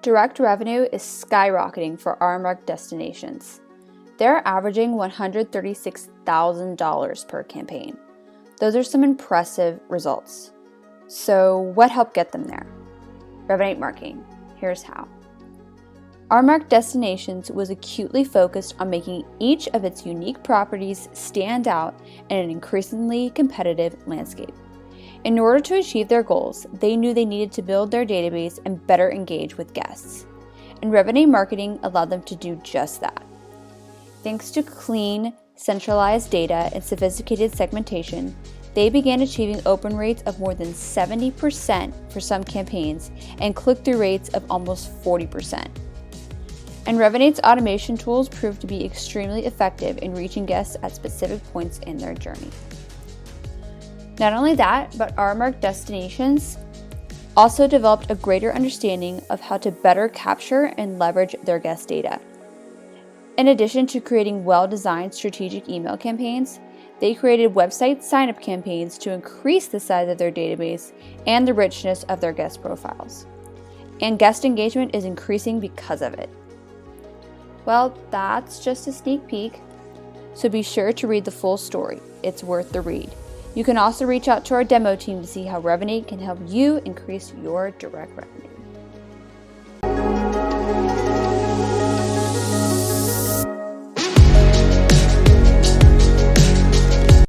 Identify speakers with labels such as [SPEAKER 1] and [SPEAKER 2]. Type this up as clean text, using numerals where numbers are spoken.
[SPEAKER 1] Direct revenue is skyrocketing for Aramark Destinations. They're averaging $136,000 per campaign. Those are some impressive results. So what helped get them there? Revinate marketing. Here's how. Aramark Destinations was acutely focused on making each of its unique properties stand out in an increasingly competitive landscape. In order to achieve their goals, they knew they needed to build their database and better engage with guests. And Revinate marketing allowed them to do just that. Thanks to clean, centralized data and sophisticated segmentation, they began achieving open rates of more than 70% for some campaigns and click-through rates of almost 40%. And Revinate's automation tools proved to be extremely effective in reaching guests at specific points in their journey. Not only that, but Aramark Destinations also developed a greater understanding of how to better capture and leverage their guest data. In addition to creating well-designed strategic email campaigns, they created website sign-up campaigns to increase the size of their database and the richness of their guest profiles. And guest engagement is increasing because of it. Well, that's just a sneak peek, so be sure to read the full story. It's worth the read. You can also reach out to our demo team to see how Revinate can help you increase your direct revenue.